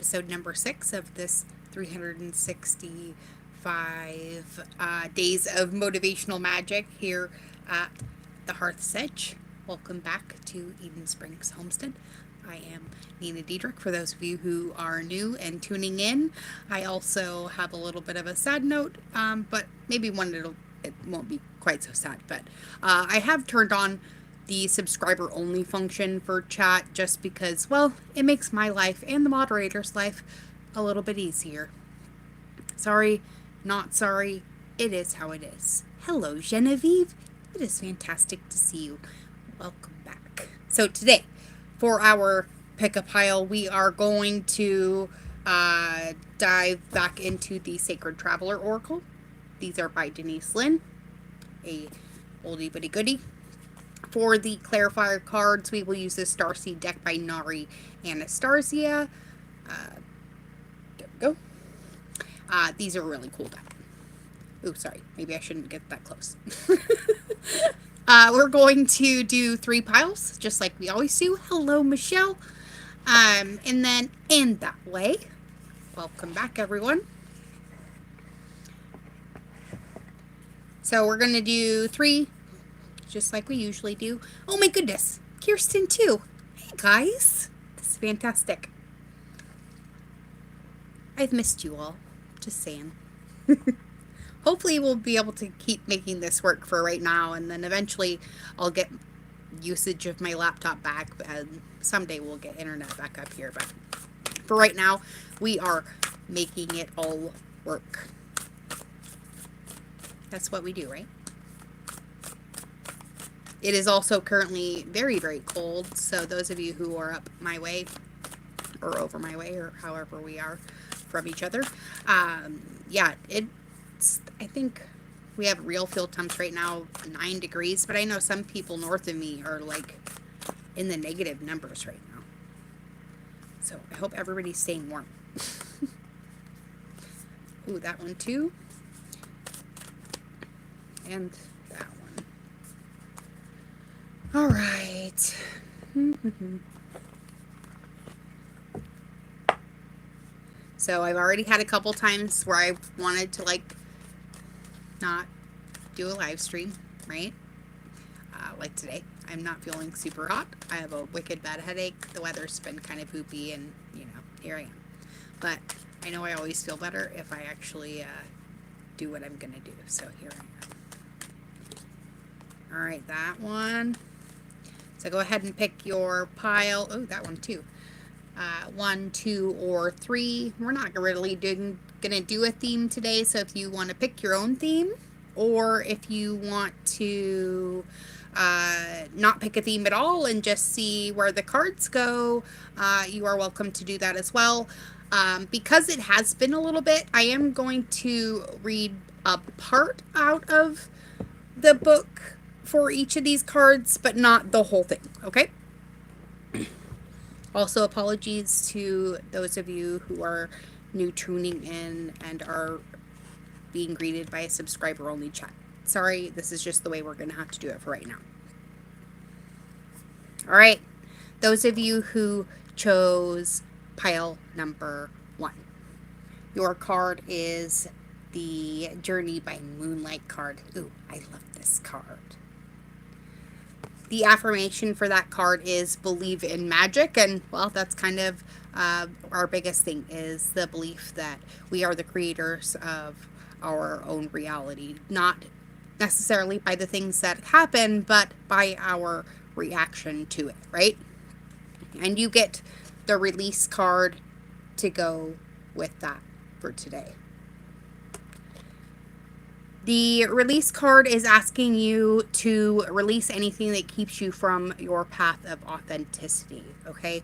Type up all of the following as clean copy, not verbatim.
episode number 6 of this 365 days of motivational magic here at the Hearth's Edge. Welcome back to Eden Springs Homestead. I am Nina Diederich, for those of you who are new and tuning in. I also have a little bit of a sad note, but maybe it won't be quite so sad. But I have turned on the subscriber only function for chat just because, well, it makes my life and the moderator's life a little bit easier. Sorry, not sorry. It is how it is. Hello, Genevieve. It is fantastic to see you. Welcome back. So today, for our pick a pile, we are going to dive back into the Sacred Traveler Oracle. These are by Denise Lynn, a oldie but a goodie. For the clarifier cards, we will use the Starseed deck by Nari Anastasia. There we go. These are really cool deck. Oh, sorry. Maybe I shouldn't get that close. We're going to do 3 piles, just like we always do. Hello, Michelle. And then in that way. Welcome back, everyone. So we're going to do 3, just like we usually do. Oh my goodness. Kirsten, too. Hey, guys. This is fantastic. I've missed you all. Just saying. Hopefully we'll be able to keep making this work for right now, and then eventually I'll get usage of my laptop back, and someday we'll get internet back up here. But for right now, we are making it all work. That's what we do, right? It is also currently very, very cold, so those of you who are up my way, or over my way, or however we are from each other, yeah, I think we have real field temps right now, 9 degrees, but I know some people north of me are like in the negative numbers right now. So I hope everybody's staying warm. Ooh, that one too. And that one. All right. So I've already had a couple times where I wanted to not do a live stream, right? Like today. I'm not feeling super hot. I have a wicked bad headache. The weather's been kind of poopy, and, here I am. But I know I always feel better if I actually do what I'm going to do. So here I am. All right, that one. So go ahead and pick your pile. Oh, that one too. 1, 2, or 3. We're not really going to do a theme today, so if you want to pick your own theme, or if you want to not pick a theme at all and just see where the cards go, you are welcome to do that as well. Because it has been a little bit, I am going to read a part out of the book for each of these cards, but not the whole thing, okay? Also, apologies to those of you who are new tuning in and are being greeted by a subscriber-only chat. Sorry, this is just the way we're going to have to do it for right now. All right, those of you who chose pile number 1, your card is the Journey by Moonlight card. Ooh, I love this card. The affirmation for that card is believe in magic, and, well, that's kind of our biggest thing, is the belief that we are the creators of our own reality, not necessarily by the things that happen, but by our reaction to it, right? And you get the release card to go with that for today. The release card is asking you to release anything that keeps you from your path of authenticity, okay?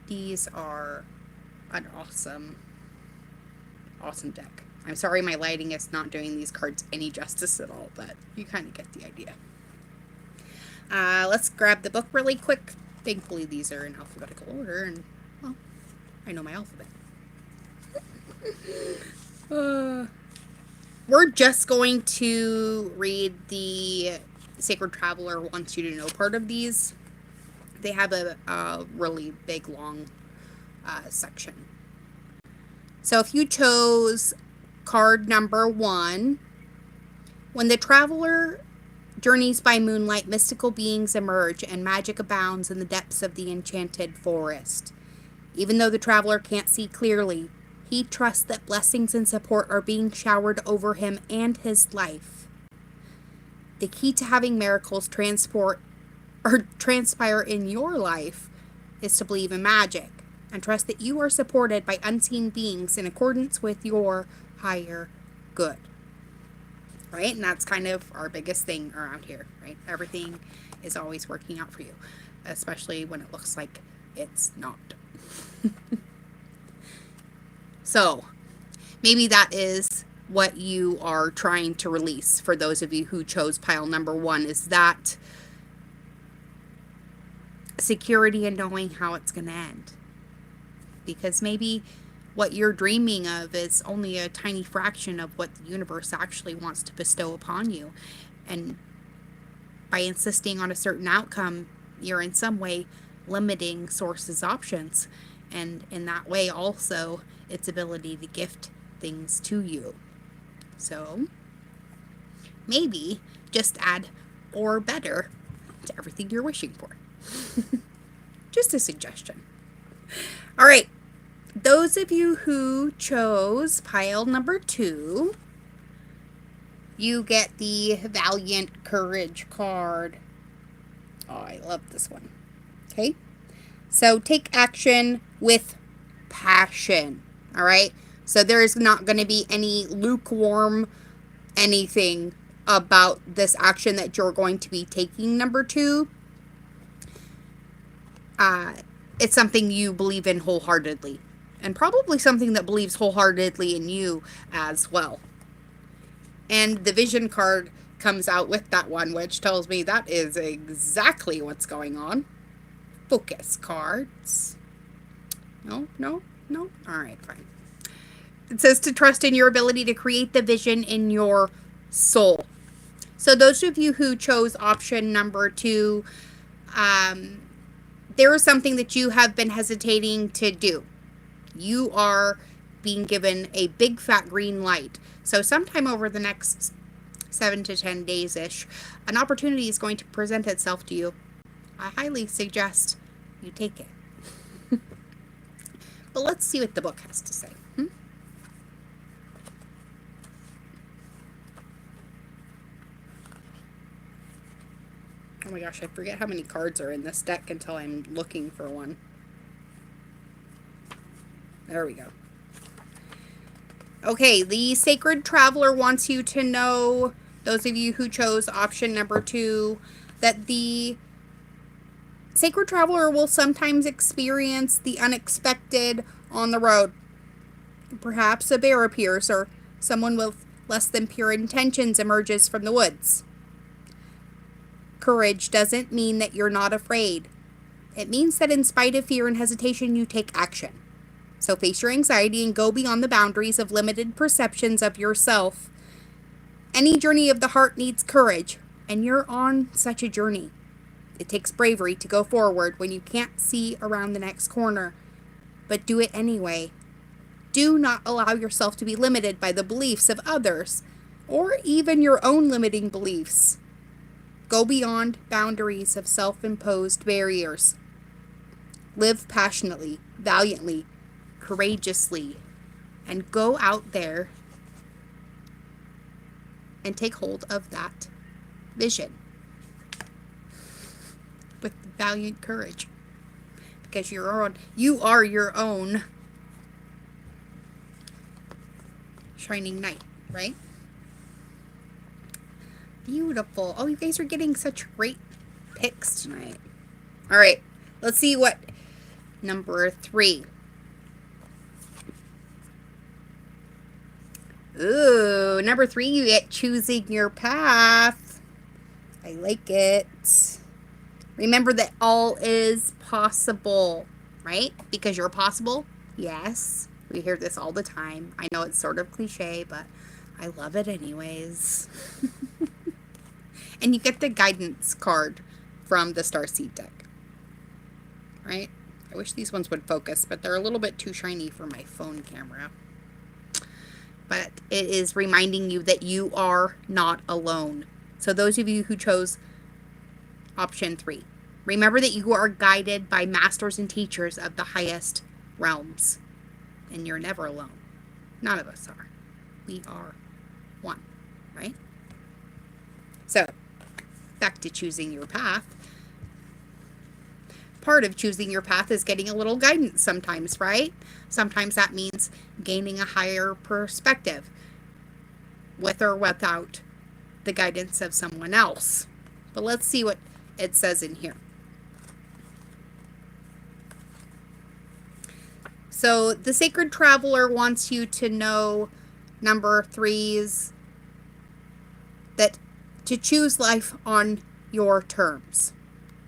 These are an awesome deck. I'm sorry my lighting is not doing these cards any justice at all, but you kind of get the idea. Let's grab the book really quick. Thankfully, these are in alphabetical order, and, well, I know my alphabet. We're just going to read the Sacred Traveler Wants You to Know part of these. They have a really big, long section. So if you chose card number 1, when the traveler journeys by moonlight, mystical beings emerge and magic abounds in the depths of the enchanted forest. Even though the traveler can't see clearly, he trusts that blessings and support are being showered over him and his life. The key to having miracles transpire in your life is to believe in magic and trust that you are supported by unseen beings in accordance with your higher good. Right? And that's kind of our biggest thing around here, right? Everything is always working out for you, especially when it looks like it's not. So, maybe that is what you are trying to release for those of you who chose pile number 1, is that security in knowing how it's going to end. Because maybe what you're dreaming of is only a tiny fraction of what the universe actually wants to bestow upon you. And by insisting on a certain outcome, you're in some way limiting Source's options. And in that way also its ability to gift things to you. So maybe just add or better to everything you're wishing for. Just a suggestion. All right. Those of you who chose pile number 2, you get the Valiant Courage card. Oh, I love this one. Okay. So take action with passion. All right. So there is not going to be any lukewarm anything about this action that you're going to be taking, number 2. It's something you believe in wholeheartedly, and probably something that believes wholeheartedly in you as well. And the Vision card comes out with that one, which tells me that is exactly what's going on. Focus cards. No. All right, fine. It says to trust in your ability to create the vision in your soul. So those of you who chose option number 2, there is something that you have been hesitating to do. You are being given a big fat green light. So sometime over the next 7 to 10 days-ish, an opportunity is going to present itself to you. I highly suggest you take it. But let's see what the book has to say. Oh my gosh, I forget how many cards are in this deck until I'm looking for one. There we go. Okay, the Sacred Traveler wants you to know, those of you who chose option number 2, that the Sacred Traveler will sometimes experience the unexpected on the road. Perhaps a bear appears, or someone with less than pure intentions emerges from the woods. Courage doesn't mean that you're not afraid. It means that in spite of fear and hesitation, you take action. So face your anxiety and go beyond the boundaries of limited perceptions of yourself. Any journey of the heart needs courage, and you're on such a journey. It takes bravery to go forward when you can't see around the next corner, but do it anyway. Do not allow yourself to be limited by the beliefs of others, or even your own limiting beliefs. Go beyond boundaries of self-imposed barriers. Live passionately, valiantly, courageously, and go out there and take hold of that vision with valiant courage, because you are your own shining knight, right? Beautiful. Oh, you guys are getting such great picks tonight. All right, let's see what number 3. Ooh, number 3, you get choosing your path. I like it. Remember that all is possible, right? Because you're possible. Yes, we hear this all the time. I know it's sort of cliche, but I love it anyways. And you get the guidance card from the Starseed deck, right? I wish these ones would focus, but they're a little bit too shiny for my phone camera. but it is reminding you that you are not alone. So those of you who chose option 3, remember that you are guided by masters and teachers of the highest realms, and you're never alone. None of us are. We are one, right? So, back to choosing your path. Part of choosing your path is getting a little guidance sometimes, right? Sometimes that means gaining a higher perspective with or without the guidance of someone else. But let's see what it says in here. So the Sacred Traveler wants you to know, number 3's, that to choose life on your terms.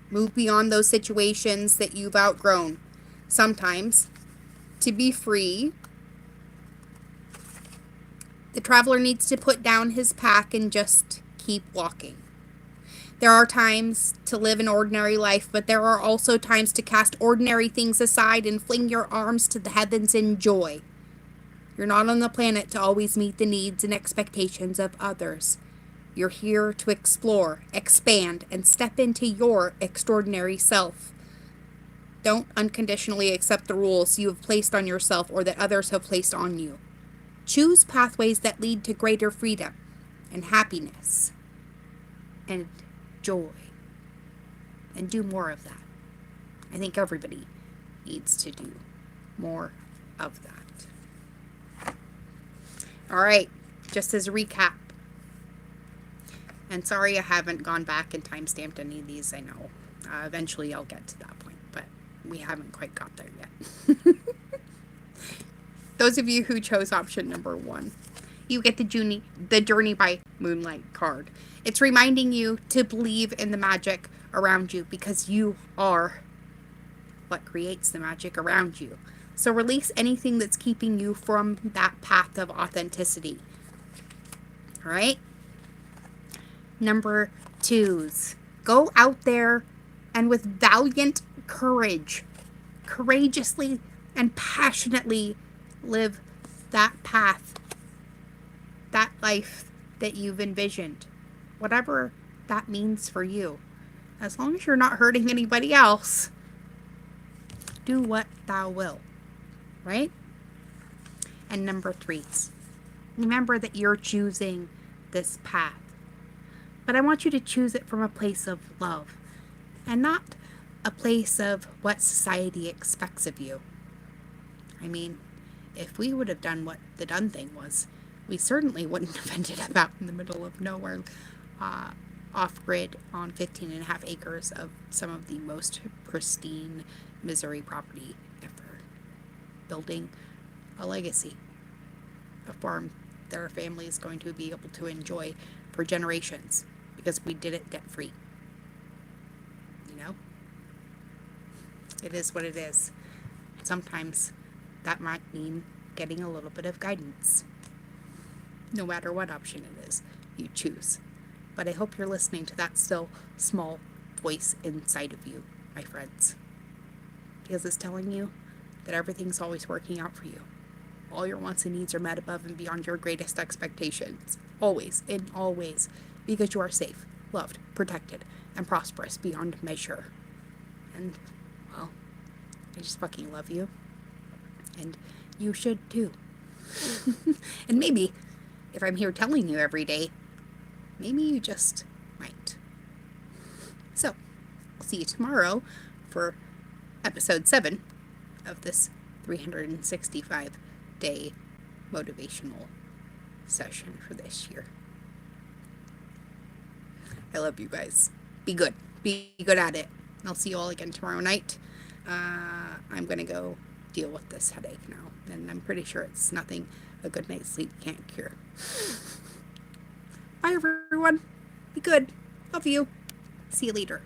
Move beyond those situations that you've outgrown. Sometimes, to be free, the traveler needs to put down his pack and just keep walking. There are times to live an ordinary life, but there are also times to cast ordinary things aside and fling your arms to the heavens in joy. You're not on the planet to always meet the needs and expectations of others. You're here to explore, expand, and step into your extraordinary self. Don't unconditionally accept the rules you have placed on yourself or that others have placed on you. Choose pathways that lead to greater freedom and happiness and joy. And do more of that. I think everybody needs to do more of that. All right, just as a recap. And sorry I haven't gone back and timestamped any of these, I know. Eventually I'll get to that point, but we haven't quite got there yet. Those of you who chose option number 1, you get the Journey by Moonlight card. It's reminding you to believe in the magic around you because you are what creates the magic around you. So release anything that's keeping you from that path of authenticity. All right? Number 2's, go out there and with valiant courage, courageously and passionately live that path, that life that you've envisioned, whatever that means for you. As long as you're not hurting anybody else, do what thou will, right? And number 3's, remember that you're choosing this path. But I want you to choose it from a place of love and not a place of what society expects of you. I mean, if we would have done what the done thing was, we certainly wouldn't have ended up out in the middle of nowhere, off-grid on 15.5 acres of some of the most pristine Missouri property ever. Building a legacy, a farm that our family is going to be able to enjoy for generations. Because we did it debt-free. You know? It is what it is. Sometimes that might mean getting a little bit of guidance. No matter what option it is you choose. But I hope you're listening to that still small voice inside of you, my friends. Because it's telling you that everything's always working out for you. All your wants and needs are met above and beyond your greatest expectations. Always, in all ways. Because you are safe, loved, protected, and prosperous beyond measure. And, well, I just fucking love you. And you should too. And maybe, if I'm here telling you every day, maybe you just might. So, I'll see you tomorrow for episode 7 of this 365-day motivational session for this year. I love you guys. Be good. Be good at it. I'll see you all again tomorrow night. I'm going to go deal with this headache now. And I'm pretty sure it's nothing a good night's sleep can't cure. Bye, everyone. Be good. Love you. See you later.